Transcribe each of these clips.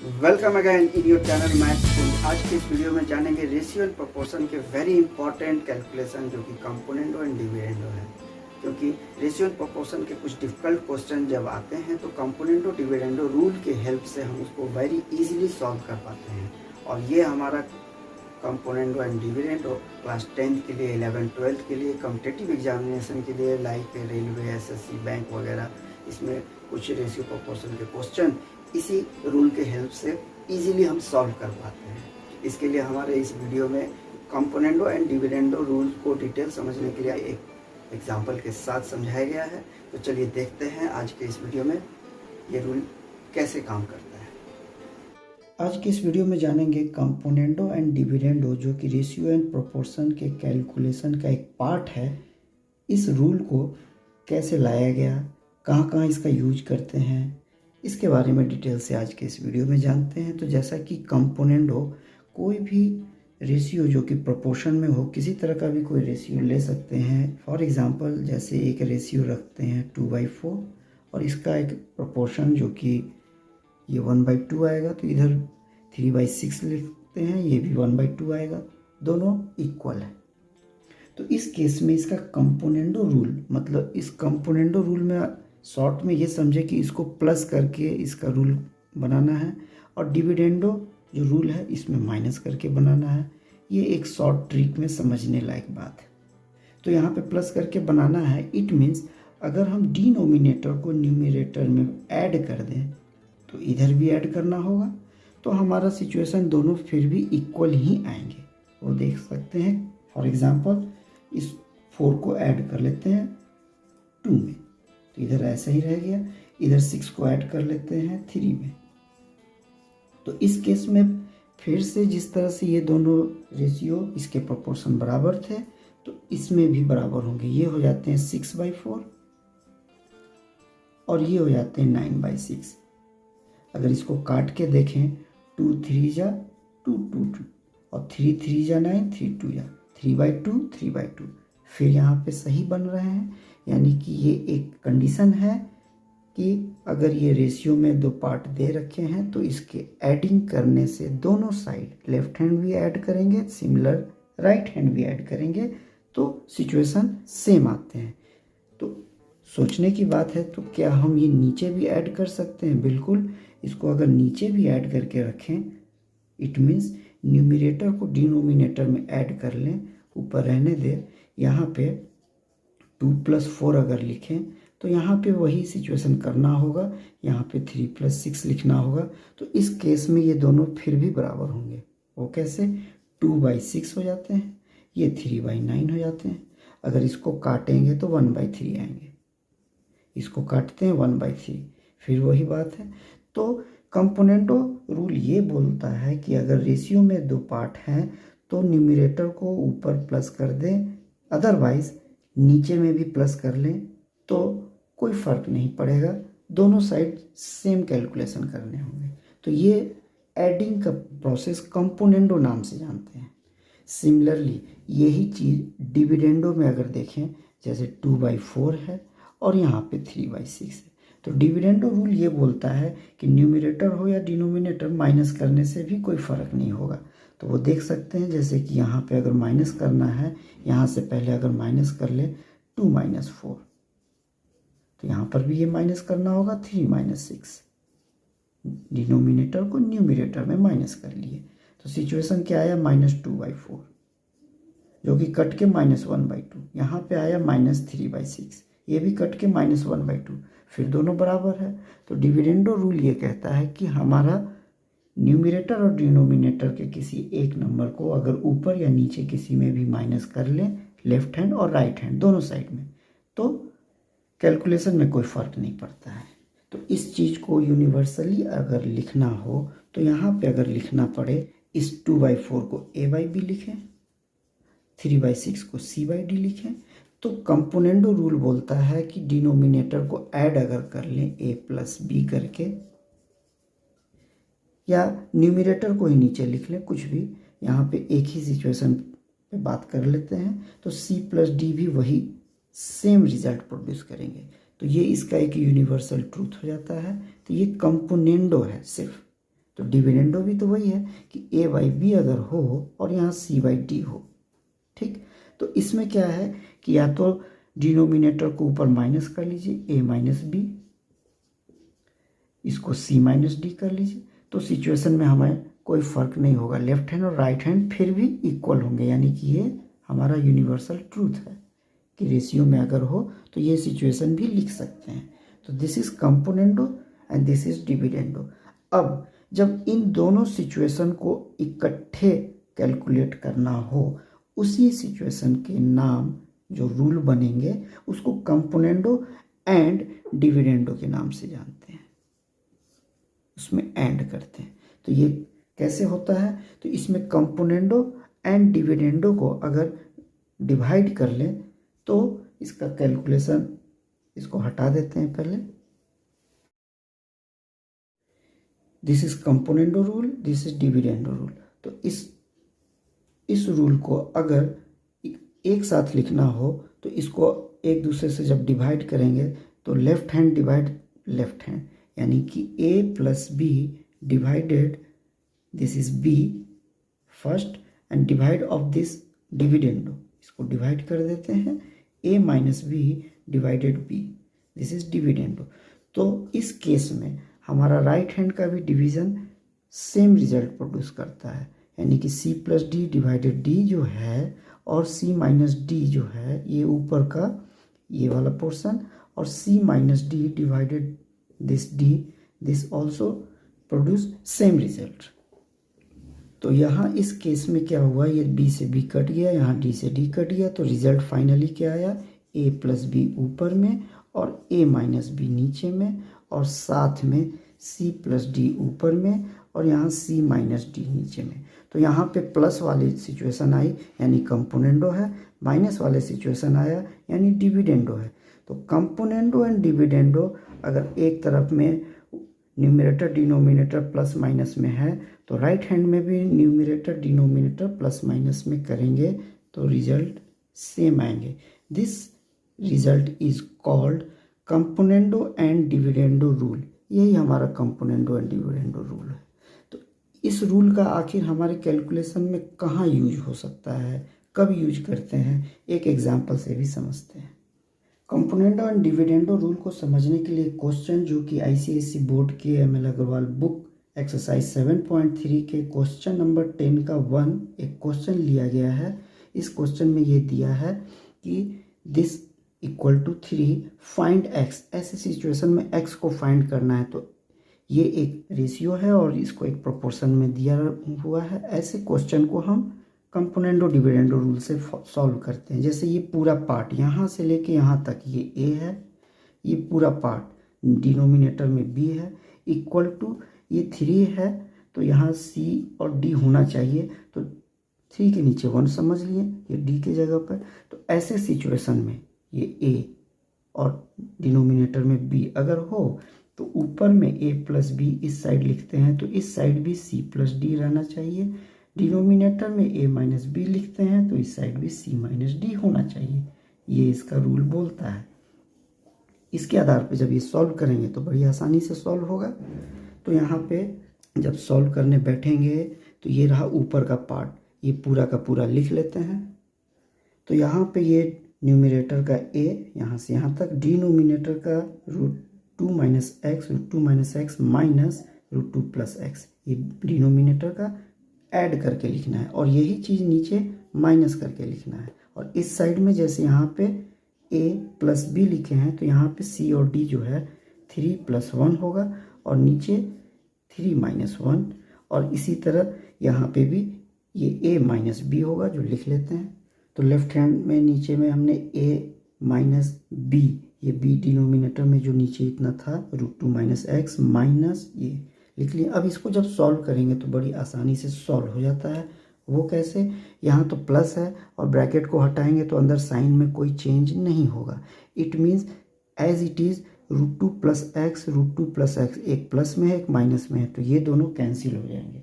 Welcome again in your channel math school. आज के इस वीडियो में जानेंगे रेशियो एंड प्रोपोर्शन के वेरी इंपॉर्टेंट कैलकुलेशन जो कि कंपोनेंडो एंड डिविडेंडो है। क्योंकि रेशियो एंड प्रोपोर्शन के कुछ डिफिकल्ट क्वेश्चन जब आते हैं तो कंपोनेंडो डिविडेंडो रूल के हेल्प से हम उसको वेरी इजीली सॉल्व कर पाते हैं। और ये हमारा componendo and dividendo class 10th के लिए, 11th 12th के लिए, कॉम्पिटिटिव एग्जामिनेशन के लिए लाइक रेलवे, एसएससी, बैंक वगैरह, इसमें कुछ रेशियो प्रोपोर्शन के क्वेश्चन इसी रूल के हेल्प से इजीली हम सॉल्व कर पाते हैं। इसके लिए हमारे इस वीडियो में कंपोनेंडो एंड डिविडेंडो रूल को डिटेल समझने के लिए एक एग्जांपल के साथ समझाया गया है। तो चलिए देखते हैं आज के इस वीडियो में ये रूल कैसे काम करता है। आज के इस वीडियो में जानेंगे कंपोनेंडो एंड डिविडेंडो जो कि रेशियो एंड प्रोपोर्शन के कैलकुलेशन का एक पार्ट है। इस रूल को कैसे लाया गया, कहाँ कहाँ इसका यूज करते हैं, इसके बारे में डिटेल से आज के इस वीडियो में जानते हैं। तो जैसा कि कंपोनेंडो कोई भी रेशियो जो कि प्रोपोर्शन में हो, किसी तरह का भी कोई रेशियो ले सकते हैं। फॉर एग्जांपल जैसे एक रेशियो रखते हैं 2/4 और इसका एक प्रोपोर्शन जो कि ये 1/2 आएगा, तो इधर 3/6 लिखते हैं, ये भी 1/2 आएगा, दोनों इक्वल है। तो इस केस में इसका कंपोनेंडो रूल, मतलब इस कंपोनेंडो रूल में शॉर्ट में ये समझे कि इसको प्लस करके इसका रूल बनाना है, और डिविडेंडो जो रूल है इसमें माइनस करके बनाना है। ये एक शॉर्ट ट्रिक में समझने लायक बात है। तो यहाँ पे प्लस करके बनाना है, इट मीन्स अगर हम डिनोमिनेटर को न्यूमरेटर में ऐड कर दें तो इधर भी ऐड करना होगा, तो हमारा सिचुएशन दोनों फिर भी इक्वल ही आएंगे। वो देख सकते हैं। फॉर एग्जांपल इस 4 को ऐड कर लेते हैं 2 में, तो इधर ऐसा ही रह गया। इधर 6 को ऐड कर लेते हैं 3 में। तो इस केस में फिर से जिस तरह से ये दोनों रेशियो इसके प्रोपोर्शन बराबर थे, तो इसमें भी बराबर होंगे। ये हो जाते हैं 6/4 और ये हो जाते हैं 9/6। अगर इसको काट के देखें, 2 3 जा 2 2 2 और 3 3 जा 9, 3 2 जा 3/2 3/2। फिर यहाँ पे सही बन रहे हैं, यानी कि ये एक कंडीशन है कि अगर ये रेशियो में दो पार्ट दे रखे हैं तो इसके एडिंग करने से दोनों साइड, लेफ्ट हैंड भी ऐड करेंगे, सिमिलर राइट हैंड भी ऐड करेंगे, तो सिचुएशन सेम आते हैं। तो सोचने की बात है, तो क्या हम ये नीचे भी ऐड कर सकते हैं? बिल्कुल। इसको अगर नीचे भी ऐड करके रखें, इट मीन्स न्यूमरेटर को डिनोमिनेटर में ऐड कर लें, ऊपर रहने दें। यहाँ पे 2 + 4 अगर लिखें तो यहाँ पे वही सिचुएशन करना होगा, यहाँ पे 3 + 6 लिखना होगा। तो इस केस में ये दोनों फिर भी बराबर होंगे। वो कैसे? 2/6 हो जाते हैं, ये 3/9 हो जाते हैं। अगर इसको काटेंगे तो 1/3 आएंगे, इसको काटते हैं 1/3, फिर वही बात है। तो कंपोनेंटो रूल ये बोलता है कि अगर रेशियो में दो पार्ट हैं तो न्यूमरेटर को ऊपर प्लस कर दें, अदरवाइज नीचे में भी प्लस कर लें तो कोई फ़र्क नहीं पड़ेगा, दोनों साइड सेम कैलकुलेशन करने होंगे। तो ये एडिंग का प्रोसेस कंपोनेंडो नाम से जानते हैं। सिमिलरली यही चीज़ डिविडेंडो में अगर देखें, जैसे 2/4 है और यहाँ पे 3/6 है, तो डिविडेंडो रूल ये बोलता है कि न्यूमरेटर हो या डिनोमिनेटर, माइनस करने से भी कोई फ़र्क नहीं होगा। तो वो देख सकते हैं, जैसे कि यहाँ पे अगर माइनस करना है, यहाँ से पहले अगर माइनस कर ले 2 - 4, तो यहाँ पर भी ये माइनस करना होगा 3 - 6। डिनोमिनेटर को न्यूमरेटर में माइनस कर लिए, तो सिचुएशन क्या आया? -2/4, जो कि कट के -1/2। यहाँ पे आया -3/6, ये भी कट के -1/2, फिर दोनों बराबर है। तो डिविडेंडो रूल ये कहता है कि हमारा न्यूमरेटर और डिनोमिनेटर के किसी एक नंबर को अगर ऊपर या नीचे किसी में भी माइनस कर लें, लेफ्ट हैंड और राइट हैंड दोनों साइड में, तो कैलकुलेशन में कोई फ़र्क नहीं पड़ता है। तो इस चीज़ को यूनिवर्सली अगर लिखना हो तो यहाँ पे अगर लिखना पड़े, इस 2/4 को a/b लिखें, 3/6 को c/d लिखें। तो कंपोनेंडो रूल बोलता है कि डिनोमिनेटर को ऐड अगर कर लें a + b करके, या न्यूमरेटर को ही नीचे लिख लें, कुछ भी। यहाँ पे एक ही सिचुएशन पे बात कर लेते हैं, तो c + d भी वही सेम रिजल्ट प्रोड्यूस करेंगे। तो ये इसका एक यूनिवर्सल ट्रूथ हो जाता है। तो ये कंपोनेंडो है सिर्फ, तो डिविडेंडो भी तो वही है कि ए बाई बी अगर हो और यहाँ सी बाई डी हो, ठीक। तो इसमें क्या है कि या तो डिनोमिनेटर को ऊपर माइनस कर लीजिए, ए माइनस बी, इसको सी माइनस डी कर लीजिए, तो सिचुएशन में हमें कोई फर्क नहीं होगा, लेफ्ट हैंड और राइट हैंड फिर भी इक्वल होंगे, यानी कि ये हमारा यूनिवर्सल ट्रूथ है कि रेशियो में अगर हो तो ये सिचुएशन भी लिख सकते हैं। तो this is componendo and this is dividendo. अब जब इन दोनों सिचुएशन को इकट्ठे कैलकुलेट करना हो, उसी सिचुएशन के नाम जो रूल बनेंगे उसको कंपोनेंडो एंड डिविडेंडो के नाम से जानते हैं, उसमें एंड करते हैं। तो ये कैसे होता है, तो इसमें कंपोनेंडो एंड डिविडेंडो को अगर डिवाइड कर लें तो इसका कैलकुलेशन, इसको हटा देते हैं पहले, this is componendo rule, this is dividendo rule. तो इस रूल को अगर एक साथ लिखना हो तो इसको एक दूसरे से जब डिवाइड करेंगे तो left hand divide left hand, यानी कि a plus B divided this is b first and divide of this dividendo, इसको डिवाइड कर देते हैं a minus B divided b, this is dividendo. तो इस केस में हमारा राइट हैंड का भी डिवीजन सेम रिजल्ट प्रोड्यूस करता है, यानी कि c plus D divided d जो है और c माइनस डी जो है, ये ऊपर का ये वाला पोर्शन, और c minus D divided this d, this also produce same result। तो यहाँ इस केस में क्या हुआ, ये b से b कट गया, यहाँ d से d कट गया, तो रिजल्ट फाइनली क्या आया, a प्लस बी ऊपर में और a माइनस बी नीचे में, और साथ में c प्लस डी ऊपर में और यहाँ c माइनस डी नीचे में। तो यहाँ पे प्लस वाली सिचुएशन आई यानी कंपोनेंडो है, माइनस वाले सिचुएशन आया यानी डिविडेंडो है। तो कंपोनेंडो एंड डिविडेंडो अगर एक तरफ में न्यूमरेटर डिनोमिनेटर प्लस माइनस में है तो राइट हैंड में भी न्यूमरेटर डिनोमिनेटर प्लस माइनस में करेंगे तो रिजल्ट सेम आएंगे। This result is called componendo and dividendo rule. यही हमारा कंपोनेंडो एंड डिविडेंडो रूल है। तो इस रूल का आखिर हमारे कैलकुलेशन में कहाँ यूज हो सकता है, कब यूज करते हैं, एक एग्जाम्पल से भी समझते हैं। कंपोनेंडो एंड डिविडेंडो रूल को समझने के लिए क्वेश्चन जो कि आईसीएसई बोर्ड के एमएल अग्रवाल बुक एक्सरसाइज 7.3 के क्वेश्चन नंबर 10 का 1 एक क्वेश्चन लिया गया है। इस क्वेश्चन में ये दिया है कि this equal to 3 find X. ऐसे सिचुएशन में एक्स को फाइंड करना है तो ये एक रेशियो है और इसको एक प्रोपोर्शन में दिया हुआ है। ऐसे क्वेश्चन को हम कंपोनेंडो डिविडेंडो रूल से सॉल्व करते हैं। जैसे ये पूरा पार्ट यहाँ से लेके यहाँ तक ये a है, ये पूरा पार्ट डिनोमिनेटर में b है, इक्वल टू ये 3 है तो यहाँ c और d होना चाहिए। तो 3 के नीचे 1 समझ लिए, ये d के जगह पर। तो ऐसे सिचुएशन में ये a और डिनोमिनेटर में b अगर हो तो ऊपर में a प्लस बी इस साइड लिखते हैं तो इस साइड भी c प्लस डी रहना चाहिए। डिनोमिनेटर में a माइनस बी लिखते हैं तो इस साइड भी c माइनस डी होना चाहिए। ये इसका रूल बोलता है। इसके आधार पे जब ये सॉल्व करेंगे तो बड़ी आसानी से सॉल्व होगा। तो यहाँ पे जब सॉल्व करने बैठेंगे तो ये रहा ऊपर का पार्ट, ये पूरा का पूरा लिख लेते हैं। तो यहाँ पे ये न्यूमरेटर का a यहाँ से यहाँ तक, डिनोमिनेटर का √2 minus x minus √2 plus x, ये डिनोमिनेटर का ऐड करके लिखना है और यही चीज़ नीचे माइनस करके लिखना है। और इस साइड में जैसे यहाँ पे a प्लस बी लिखे हैं तो यहाँ पे c और d जो है 3 प्लस 1 होगा और नीचे 3 माइनस 1, और इसी तरह यहाँ पे भी ये a माइनस बी होगा जो लिख लेते हैं। तो लेफ्ट हैंड में नीचे में हमने a माइनस बी, ये b डिनोमिनेटर में जो नीचे इतना था √2 माइनस एक्स माइनस ये लिख लिया। अब इसको जब सॉल्व करेंगे तो बड़ी आसानी से सॉल्व हो जाता है। वो कैसे, यहाँ तो प्लस है और ब्रैकेट को हटाएंगे तो अंदर साइन में कोई चेंज नहीं होगा। It means as it is √2 plus X, √2 plus X, एक प्लस में है एक माइनस में है तो ये दोनों कैंसिल हो जाएंगे।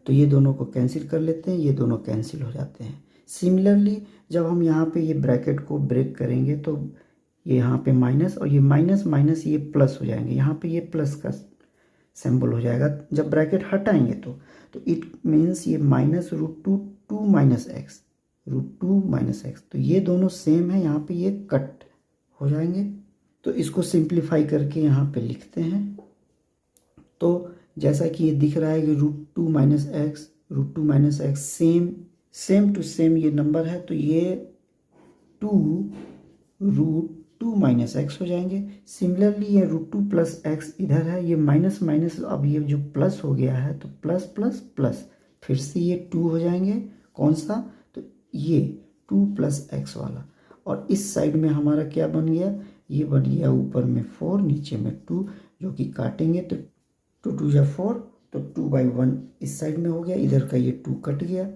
तो ये दोनों को कैंसिल कर लेते हैं, ये दोनों कैंसिल हो जाते हैं। सिमिलरली जब हम यहाँ पे ये ब्रैकेट को ब्रेक करेंगे तो ये यहाँ पे माइनस और ये माइनस माइनस ये प्लस हो जाएंगे। यहाँ पे ये प्लस का सिंबल हो जाएगा जब ब्रैकेट हटाएंगे तो इट मीन्स ये -√2 2 माइनस एक्स, √2 माइनस एक्स, तो ये दोनों सेम है, यहाँ पे ये कट हो जाएंगे। तो इसको सिंप्लीफाई करके यहाँ पे लिखते हैं। तो जैसा कि ये दिख रहा है कि √2 minus X, √2 minus X same to same ये नंबर है, तो ये 2√2 माइनस एक्स हो जाएंगे। सिमिलरली ये √2 प्लस एक्स इधर है, ये माइनस माइनस अब ये जो प्लस हो गया है तो प्लस प्लस प्लस, फिर से ये 2 हो जाएंगे। कौन सा? तो ये 2 प्लस एक्स वाला। और इस साइड में हमारा क्या बन गया? ये बन गया ऊपर में 4 नीचे में 2, जो कि काटेंगे तो 2 2 या 4, तो 2/1 इस साइड में हो गया, इधर का ये 2 कट गया।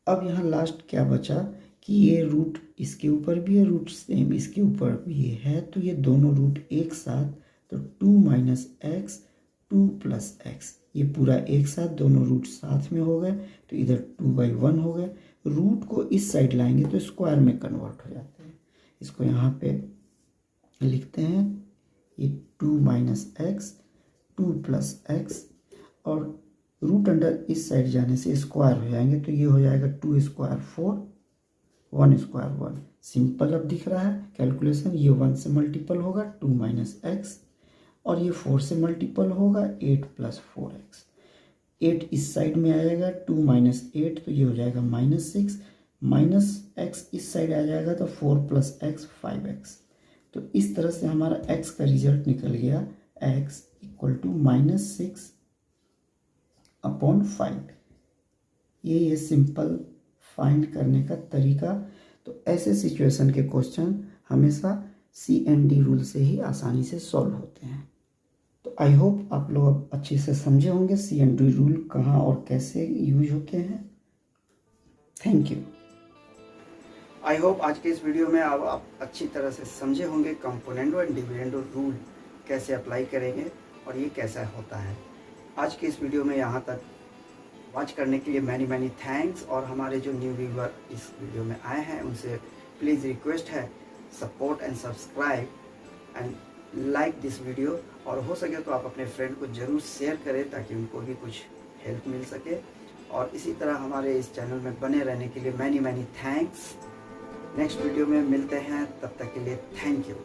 अब यहाँ लास्ट क्या बचा कि ये रूट इसके ऊपर भी है, रूट सेम इसके ऊपर भी है, तो ये दोनों रूट एक साथ, तो 2 माइनस एक्स 2 प्लस एक्स, ये पूरा एक साथ दोनों रूट साथ में हो गए, तो इधर 2/1 हो गए। रूट को इस साइड लाएंगे तो स्क्वायर में कन्वर्ट हो जाते हैं। इसको यहाँ पे लिखते हैं, ये 2 माइनस एक्स 2 प्लस एक्स, और रूट अंडर इस साइड जाने से स्क्वायर हो जाएंगे, तो ये हो जाएगा 2 स्क्वायर 4, 1 स्क्वायर 1। सिंपल अब दिख रहा है कैलकुलेशन, ये 1 से मल्टीपल होगा 2 माइनस एक्स, और ये 4 से मल्टीपल होगा 8 प्लस 4x। 8 इस साइड में आएगा, 2 माइनस 8, तो ये हो जाएगा -6, माइनस एक्स इस साइड आ जाएगा तो 4 प्लस एक्स 5x। तो इस तरह से हमारा x का रिजल्ट निकल गया, x इक्वल टू -6/5। ये सिंपल फाइंड करने का तरीका। तो ऐसे सिचुएशन के क्वेश्चन हमेशा CND रूल से ही आसानी से सॉल्व होते हैं। तो आई होप आप लोग अब अच्छे से समझे होंगे CND रूल कहाँ और कैसे यूज होते हैं। Thank you. आई होप आज के इस वीडियो में अब आप अच्छी तरह से समझे होंगे कंपोनेंडो एंड डिविडेंडो रूल कैसे अप्लाई करेंगे और ये कैसा होता है। आज के इस वीडियो में यहाँ तक वॉच करने के लिए मैनी थैंक्स। और हमारे जो न्यू व्यूअर इस वीडियो में आए हैं उनसे प्लीज़ रिक्वेस्ट है, support and subscribe and like this video, और हो सके तो आप अपने फ्रेंड को ज़रूर शेयर करें ताकि उनको भी कुछ हेल्प मिल सके। और इसी तरह हमारे इस चैनल में बने रहने के लिए मैनी थैंक्स। नेक्स्ट वीडियो में मिलते हैं, तब तक के लिए थैंक यू।